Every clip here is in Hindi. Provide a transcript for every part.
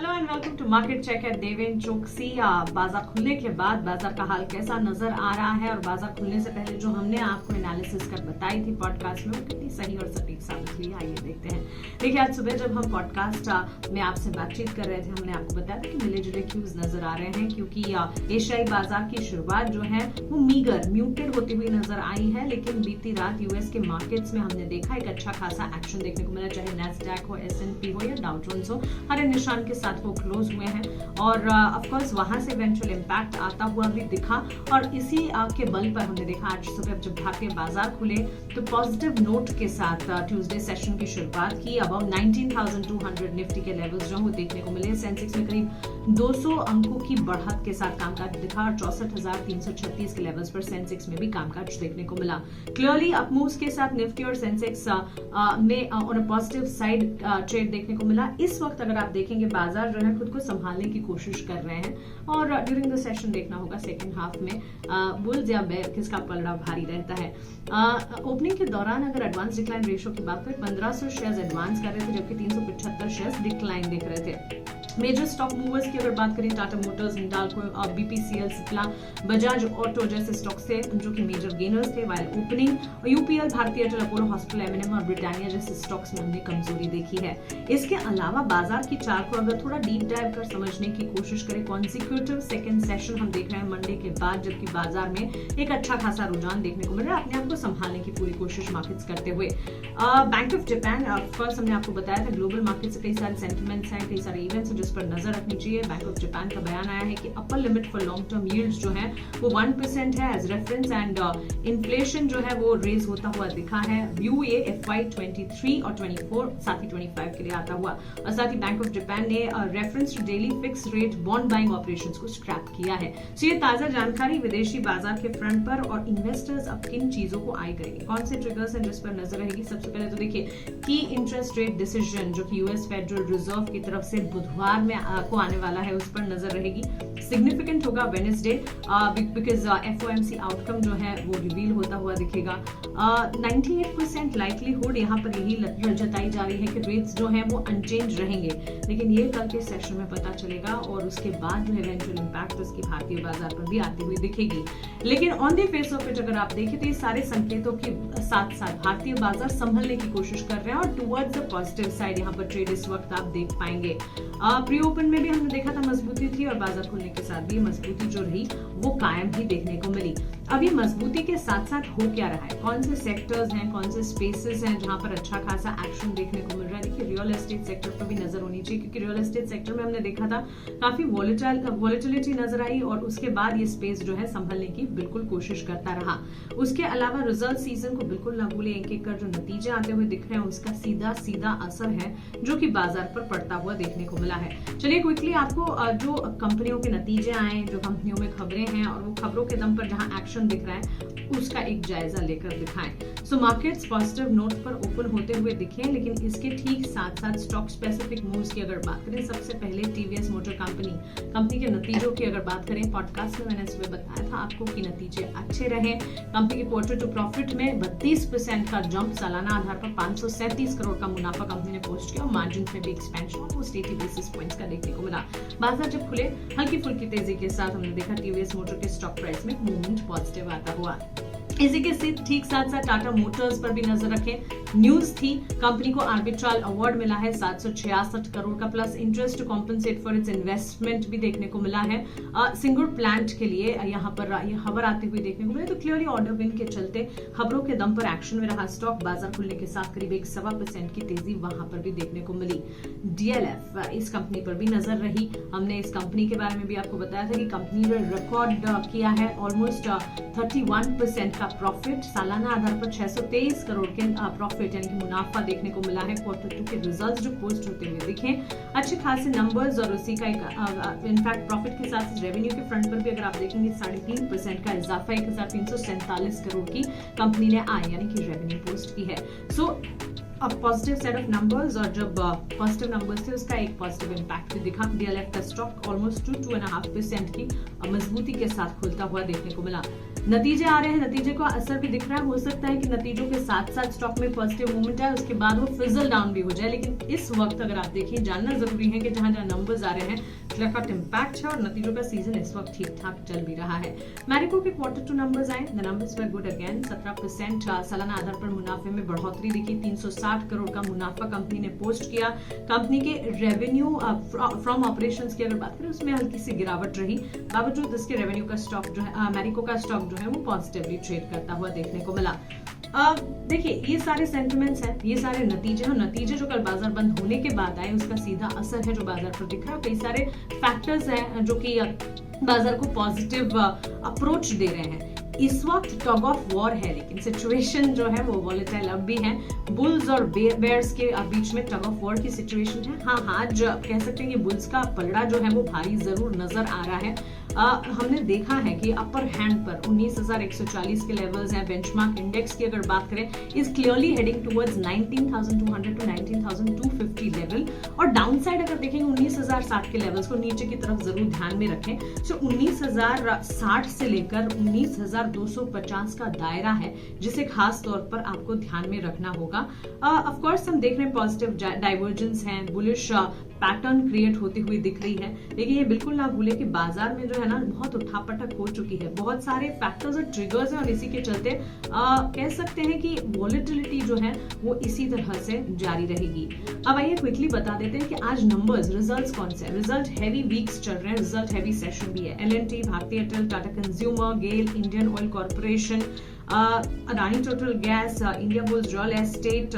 Hello and welcome to market check at Deven Choksey. बाजार खुलने के बाद बाजार का हाल कैसा नजर आ रहा है और बाजार खुलने से पहले जो हमने आपको एनालिसिस कर बताई थी पॉडकास्ट में वो कितनी सही और सटीक साबित हुई, आइए देखते हैं। देखिए, आज सुबह जब हम पॉडकास्ट में आपसे बातचीत कर रहे थे हमने आपको बताया था कि मिले जुले क्यूज नजर आ रहे हैं क्योंकि एशियाई बाजार की शुरुआत जो है वो मीगर म्यूटेड होती हुई नजर आई है, लेकिन बीती रात यूएस के मार्केट्स में हमने देखा एक अच्छा खासा एक्शन देखने को मिला, चाहे नैस्डैक हो, S&P हो या डाउ जोन्स हो, हरे निशान के साथ वो क्लोज हुए हैं और ऑफ कोर्स वहां से इवेंचुअल इंपैक्ट आता हुआ भी दिखा और इसी के बल पर हमने देखा आज सुबह जब भारतीय बाजार खुले तो पॉजिटिव नोट के साथ ट्यूसडे सेशन की शुरुआत की। अबाउट 19,200 निफ्टी के लेवल्स जो वो देखने को मिले। सेंसेक्स में करीब 200 अंकों की बढ़त के साथ कामकाज दिखा और 64,336 के लेवल्स पर सेंसेक्स में भी कामकाज देखने को मिला। क्लियरली अप मूव्स के साथ निफ्टी और सेंसेक्स में on a positive side trade देखने को मिला। इस वक्त अगर आप देखेंगे बाजार जो है खुद को संभालने की कोशिश कर रहे हैं और ड्यूरिंग द सेशन देखना होगा सेकंड हाफ में बुल्स या बेयर किसका पलड़ा भारी रहता है। ओपनिंग के दौरान अगर एडवांस डिक्लाइन रेशियो की बात करें 1500 शेयर्स एडवांस कर रहे थे जबकि 375 शेयर्स डिक्लाइन दिख रहे थे। मेजर स्टॉक मूवर्स की अगर बात करें Tata Motors, Hindalco, BPCL, Cipla, Bajaj auto जैसे स्टॉक्स थे जो कि मेजर गेनर्स थे वाइल ओपनिंग यूपीएल, भारतीय एयरटेल, अपोलो हॉस्पिटल, एमएनएम और ब्रिटानिया जैसे स्टॉक्स में हमने कमजोरी देखी है। इसके अलावा बाजार की चार्ट को अगर थोड़ा डीप डाइव कर समझने की कोशिश करें, कॉन्सिक्यूटिव सेकंड सेशन हम देख रहे हैं मंडे के बाद जबकि बाजार में एक अच्छा खासा रुझान देखने को मिल रहा है अपने आप को संभालने की पूरी कोशिश मार्केट्स करते हुए। बैंक ऑफ जापान फर्स्ट हमने आपको बताया था ग्लोबल मार्केट से कई सारे सेंटिमेंट्स हैं, कई सारे इवेंट्स जिस पर नजर रखनी चाहिए। बैंक ऑफ जापान का बयान आया है कि upper limit for long term yields जो है वो 1% है एज रेफरेंस एंड इन्फ्लेशन जो है वो रेज होता हुआ दिखा है। व्यू ये FY 23 और 24 साथ ही 25 के लिए आता हुआ और साथ ही बैंक ऑफ जापान ने reference to daily fix rate bond buying operations को स्क्रैप किया है। सो ये ताजा जानकारी विदेशी बाजार के फ्रंट पर और इन्वेस्टर्स अब किन चीजों को आई करेंगे, कौन से ट्रिगर्स हैं जिस पर नजर रहेगी। सबसे पहले तो देखिए की इंटरेस्ट रेट डिसीजन जो कि यूएस फेडरल रिजर्व की तरफ से बुधवार में को आने वाला है उस पर नजर रहेगी। सिग्निफिकेंट होगा वेडनेसडे बिकॉज FOMC आउटकम जो है वो रिवील होता हुआ दिखेगा। 98% लाइकलीहुड यहाँ पर यही जताई जा रही है कि रेट्स जो हैं वो अनचेंज रहेंगे, लेकिन ये कल के सेशन में पता चलेगा और उसके बाद जो इवेंचुअल इंपैक्ट उसकी भारतीय बाजार पर भी आती हुई दिखेगी। लेकिन on the face of it अगर आप देखें तो ये सारे संकेतों के साथ साथ भारतीय बाजार संभलने की कोशिश कर रहे हैं और टुवर्ड्स द पॉजिटिव साइड यहाँ पर ट्रेड इस वक्त आप देख पाएंगे। प्री ओपन में भी हमने देखा था मजबूती थी और बाजार खुलने के साथ भी मजबूती जो रही वो कायम ही देखने को मिली। अब ये मजबूती के साथ साथ हो क्या रहा है, कौन से सेक्टर्स हैं, कौन से स्पेसेस हैं जहां पर अच्छा खासा एक्शन देखने को मिल रहा है। देखिए रियल एस्टेट सेक्टर पर भी नजर होनी चाहिए क्योंकि रियल एस्टेट सेक्टर में हमने देखा था काफी वॉलेटिलिटी नजर आई और उसके बाद ये स्पेस जो है संभलने की बिल्कुल कोशिश करता रहा। उसके अलावा रिजल्ट सीजन को बिल्कुल न भूले, एक एक कर जो नतीजे आते हुए दिख रहे हैं उसका सीधा सीधा असर है जो कि बाजार पर पड़ता हुआ देखने को मिला है। चलिए क्विकली आपको जो कंपनियों के नतीजे आए, जो कंपनियों में खबरें हैं और वो खबरों के दम पर जहां एक्शन दिख रहा है उसका एक जायजा लेकर दिखाएं। सो मार्केट्स पॉजिटिव नोट पर ओपन होते हुए दिखे, लेकिन इसके ठीक साथ साथ स्टॉक स्पेसिफिक मूव्स की अगर बात करें, सबसे पहले टीवीएस मोटर कंपनी के नतीजों की अगर बात करें, पॉडकास्ट में मैंने सुबह बताया था आपको कि नतीजे अच्छे रहे। कंपनी के क्वार्टर टू प्रॉफिट में 32% का जंप, सालाना आधार पर 537 करोड़ का मुनाफा कंपनी ने पोस्ट किया और मार्जिन में भी एक्सपेंशन ऑलमोस्ट 80 बेसिस पॉइंट्स का देखने को मिला। बाजार जब खुले हल्की फुल्की तेजी के साथ हमने देखा टीवीएस मोटर के स्टॉक प्राइस में मूवमेंट पॉजिटिव आता हुआ। इसी के ठीक साथ साथ टाटा मोटर्स पर भी नजर रखें। न्यूज थी कंपनी को आर्बिट्राल अवार्ड मिला है 766 करोड़ का, plus interest to compensate for its investment भी देखने को मिला है सिंगुर प्लांट के लिए। यहाँ पर यह खबर आती हुई देखने को मिली तो क्लियरली ऑर्डर विन के चलते खबरों के दम पर एक्शन में रहा स्टॉक। बाजार खुलने के साथ करीब 1.25% की तेजी वहां पर भी देखने को मिली। DLF इस कंपनी पर भी नजर रही। हमने इस कंपनी के बारे में भी आपको बताया था कि कंपनी ने रिकॉर्ड किया है ऑलमोस्ट 31% का प्रॉफिट, सालाना आधार पर 623 करोड़ के प्रॉफिट यानी कि मुनाफा देखने को मिला है। क्वार्टर 2 के रिजल्ट्स जो पोस्ट होते हुए दिखे अच्छे खासे नंबर्स और उसी का इनफैक्ट प्रॉफिट के साथ रेवेन्यू के फ्रंट पर भी अगर आप देखेंगे 3.5% का इजाफा 1347 करोड़ की कंपनी ने आय यानी कि रेवेन्यू पोस्ट की है। सो अब पॉजिटिव सेट ऑफ नंबर्स और जब पॉजिटिव नंबर्स थे उसका एक पॉजिटिव इम्पैक्ट भी दिखा। DLF का स्टॉक ऑलमोस्ट 2.5% की मजबूती के साथ खुलता हुआ देखने को मिला। नतीजे आ रहे हैं, नतीजे का असर भी दिख रहा है। हो सकता है कि नतीजों के साथ साथ स्टॉक में पॉजिटिव मूवमेंट आए, उसके बाद वो फिजल डाउन भी हो जाए, लेकिन इस वक्त अगर आप देखिए जानना जरूरी है कि जहां जहां नंबर्स आ रहे हैं फ्लैट इम्पैक्ट है और नतीजों का सीजन इस वक्त ठीक ठाक चल भी रहा है। मैरिको के Q2 नंबर्स आए, the numbers were good again. 17% सालाना आधार पर मुनाफे में बढ़ोतरी दिखी। 360 करोड़ का मुनाफा कंपनी ने पोस्ट किया। कंपनी के रेवेन्यू फ्रॉम ऑपरेशंस की अगर बात करें उसमें हल्की सी गिरावट रही, बावजूद इसके रेवेन्यू का स्टॉक जो है मैरिको का स्टॉक जो है वो पॉजिटिवली ट्रेड करता हुआ देखने को मिला। देखिए ये सारे सेंटिमेंट्स हैं, ये सारे नतीजे हैं, नतीजे जो कल बाजार बंद होने के बाद आए उसका सीधा असर है जो बाजार पर दिख रहा है। कई सारे फैक्टर्स हैं जो कि बाजार को पॉजिटिव अप्रोच दे रहे हैं। इस वक्त टग ऑफ वॉर है, लेकिन सिचुएशन जो है वो वॉलेटाइल अब भी है। बुल्स और बेयर्स के बीच में टग ऑफ वॉर की सिचुएशन है। हाँ, आज कह सकते हैं कि बुल्स का पलड़ा जो है वो भारी जरूर नजर आ रहा है। हमने देखा है कि अपर हैंड पर 19,140 के लेवल्स हैं। बेंचमार्क इंडेक्स की अगर बात करें is clearly heading towards 19,200 to 19,250 level, और डाउन साइड अगर देखेंगे 19,060 के लेवल्स को नीचे की तरफ जरूर ध्यान में रखें। सो 19,060 से लेकर 19,250 का दायरा है जिसे खास तौर पर आपको ध्यान में रखना होगा। ऑफ कोर्स हम देख रहे हैं पॉजिटिव डाइवर्जेंस हैं, बुलिश पैटर्न क्रिएट होती हुई दिख रही है, लेकिन ये बिल्कुल ना भूले कि बाजार में जो है ना बहुत उठापटक हो चुकी है। बहुत सारे फैक्टर्स और ट्रिगर्स हैं और इसी के चलते कह सकते हैं कि वॉलेटिलिटी जो है वो इसी तरह से जारी रहेगी। अब आइए क्विकली बता देते हैं कि आज नंबर्स रिजल्ट्स कौन से हैं। रिजल्ट हैवी वीक्स चल रहे हैं, रिजल्ट हैवी सेशन भी है। L&T, Bharti Airtel, Tata consumer, GAIL, Indian oil corporation, Adani total gas, India bulls real estate,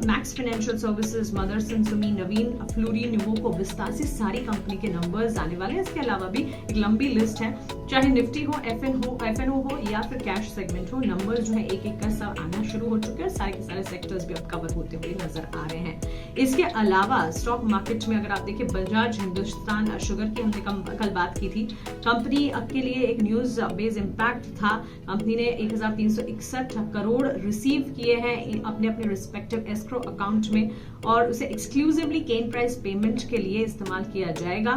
max financial services, Motherson Sumi, Navin fluorine, Nuvoco, Vistaar, सारी कंपनी के नंबर्स आने वाले हैं। इसके अलावा भी एक लंबी लिस्ट है, चाहे निफ्टी हो, एफएनओ हो या फिर कैश सेगमेंट हो, नंबर्स जो है एक एक कर सब आना शुरू हो चुके हैं। सारे के सारे सेक्टर्स भी अब कवर होते हुए नजर आ रहे हैं। इसके अलावा स्टॉक मार्केट में अगर आप देखिए बजाज हिंदुस्तान शुगर की हमने कल बात की थी, कंपनी के लिए एक न्यूज बेस इम्पैक्ट था। कंपनी ने 1,361 करोड़ रिसीव किए हैं अपने अपने रिस्पेक्टिव एस्क्रो अकाउंट में, और उसे एक्सक्लूसिवली केन प्राइस पेमेंट के लिए इस्तेमाल किया जाएगा।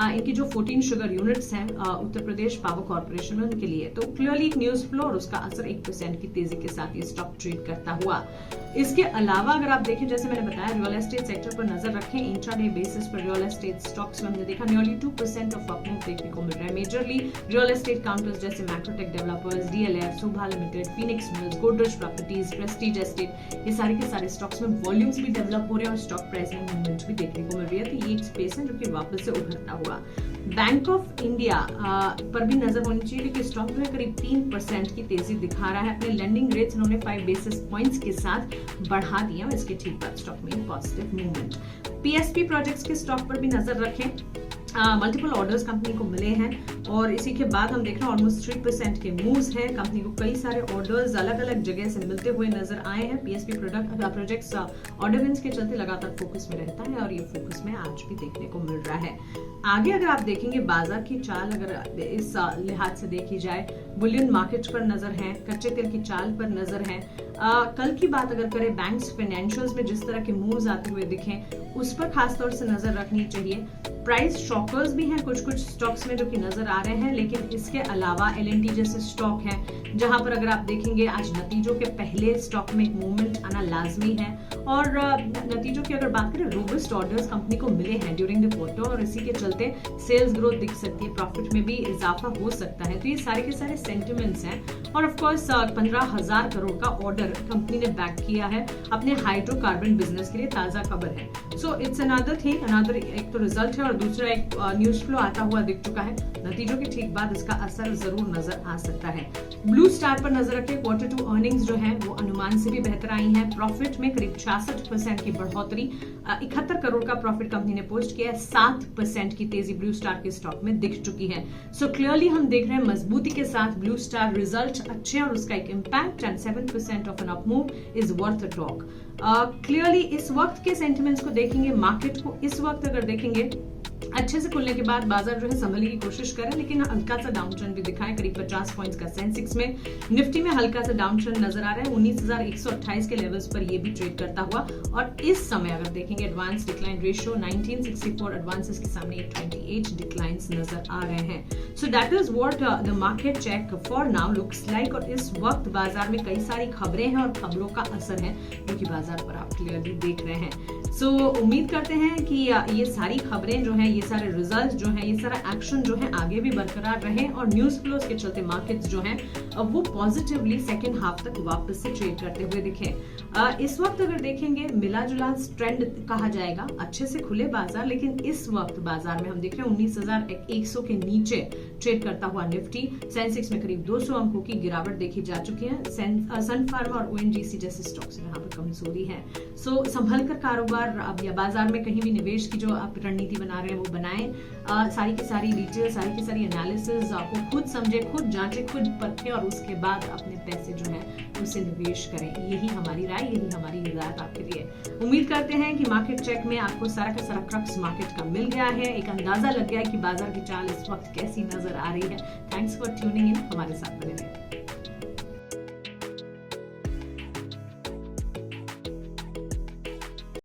इनकी जो 14 शुगर यूनिट्स हैं उत्तर प्रदेश पावर कॉर्पोरेशन में, उनके लिए तो क्लियरली एक न्यूज फ्लो और उसका असर 1% की तेजी के साथ ये स्टॉक ट्रेड करता हुआ। इसके अलावा अगर आप देखें, जैसे मैंने बताया, रियल एस्टेट सेक्टर पर नजर रखें। इंट्राडे बेसिस पर रियल एस्टेट स्टॉक्स में हमने देखा नियरली 2% ऑफ अपमूव देखने को मिल रहा है। मेजरली रियल एस्टेट काउंटर्स जैसे Macrotech developers, DLF, Sobha limited, Phoenix mills, Godrej properties, prestige estate, ये सारे के सारे स्टॉक्स में वॉल्यूम्स भी डेवलप हो रहे हैं और स्टॉक प्राइस में मूवमेंट भी देखने को मिल रही है। तो ये एक स्पेस है जो कि वापस से उभरता हुआ। बैंक ऑफ इंडिया पर भी नजर होनी चाहिए क्योंकि स्टॉक जो है करीब 3% की तेजी दिखा रहा है। अपने लेंडिंग रेट्स उन्होंने 5 बेसिस पॉइंट्स के साथ बढ़ा दिए और इसके ठीक बाद स्टॉक में पॉजिटिव मूवमेंट। PSP प्रोजेक्ट्स के स्टॉक पर भी नजर रखें। मल्टीपल ऑर्डर्स कंपनी को मिले हैं और इसी के बाद हम देख रहे हैं ऑलमोस्ट 3% के मूव्स हैं। कंपनी को कई सारे ऑर्डर्स अलग अलग जगह से मिलते हुए नजर आए हैं। PSP प्रोजेक्ट्स ऑर्डर विंस के चलते लगातार फोकस में रहता है और ये फोकस में आज भी देखने को मिल रहा है। आगे अगर आप देखेंगे बाजार की चाल अगर इस लिहाज से देखी जाए, बुलियन मार्केट पर नजर है, कच्चे तेल की चाल पर नजर है। कल की बात अगर करें, बैंक्स फाइनेंशियल्स में जिस तरह के मूव्स आते हुए दिखें उस पर खासतौर से नजर रखनी चाहिए। प्राइस शॉकर्स भी हैं कुछ स्टॉक्स में जो कि नजर आ रहे हैं, लेकिन इसके अलावा L&T जैसे स्टॉक हैं जहां पर अगर आप देखेंगे आज नतीजों के पहले स्टॉक में एक मूवमेंट आना लाजमी है। और नतीजों की अगर बात करें, रोबस्ट ऑर्डर्स कंपनी को मिले हैं ड्यूरिंग द क्वार्टर और इसी के चलते सेल्स ग्रोथ दिख सकती है, प्रॉफिट में भी इजाफा हो सकता है। तो ये सारे के सारे सेंटिमेंट्स हैं और ऑफ कोर्स 15,000 करोड़ का ऑर्डर कंपनी ने बैक किया है अपने हाइड्रोकार्बन बिजनेस के लिए, ताजा खबर है। So it's another thing, another एक तो रिजल्ट है और दूसरा एक न्यूज फ्लो आता हुआ दिख चुका है। नतीजों के ठीक बाद इसका असर जरूर नजर आ सकता है। ब्लू स्टार पर नजर रखें। Q2 अर्निंग्स जो है वो अनुमान से भी बेहतर आई हैं। प्रॉफिट में करीब 66% की बढ़ोतरी, 71 करोड़ का प्रॉफिट कंपनी ने पोस्ट किया है। 7% की तेजी ब्लू स्टार के स्टॉक में दिख चुकी है। सो क्लियरली हम देख रहे हैं मजबूती के साथ ब्लू स्टार रिजल्ट अच्छे और उसका एक impact, and 7% of an up move is worth a talk. Clearly इस वक्त के सेंटिमेंट्स को देखेंगे, मार्केट को इस वक्त अगर देखेंगे अच्छे से खुलने के बाद बाजार जो है संभलने की कोशिश करें, लेकिन हल्का सा डाउन ट्रेंड भी दिखाएं। करीब 50 पॉइंट्स का सेंसेक्स में, निफ्टी में हल्का सा डाउन ट्रेंड नजर आ रहा है। 19,128 के लेवल्स पर ये भी ट्रेड करता हुआ, और इस समय अगर देखेंगे एडवांस डिक्लाइन रेशियो 1964 एडवांसेस के सामने 828 डिक्लाइंस नजर आ रहे हैं। So that is what the market check for now looks like. और इस वक्त बाजार में कई सारी खबरें हैं और खबरों का असर है जो कि बाजार पर आप क्लियरली देख रहे हैं। सो उम्मीद करते हैं कि ये सारी खबरें जो हैं, ये सारे रिजल्ट जो हैं, ये सारा एक्शन जो है आगे भी बरकरार रहे और न्यूज फ्लोज के चलते मार्केट्स जो हैं वो पॉजिटिवली सेकेंड हाफ तक वापस से ट्रेड करते हुए दिखे। इस वक्त अगर देखेंगे मिला जुला ट्रेंड कहा जाएगा, अच्छे से खुले बाजार, लेकिन इस वक्त बाजार में हम देख रहे हैं 19,100 के नीचे ट्रेड करता हुआ निफ्टी। सेंसेक्स में करीब 200 अंकों की गिरावट देखी जा चुकी है। सन फार्मा और ONGC जैसे स्टॉक्स यहाँ पर कमजोरी है। सो संभल कर कारोबार अब या बाजार में कहीं भी निवेश की जो आप रणनीति बना रहे हैं वो बनाएं। सारी की सारी डिटेल, सारी की सारी एनालिसिस आपको खुद समझे, खुद जांचे, खुद परखें और उसके बाद अपने पैसे जो है उसे निवेश करें। यही हमारी राय, यही हमारी हिदायत आपके लिए। उम्मीद करते हैं कि मार्केट चेक में आपको सारा का सारा क्रक्स मार्केट का मिल गया है, एक अंदाजा लग गया है कि बाजार की चाल इस वक्त कैसी नजर आ रही है। थैंक्स फॉर ट्यूनिंग इन, हमारे साथ बने रहें।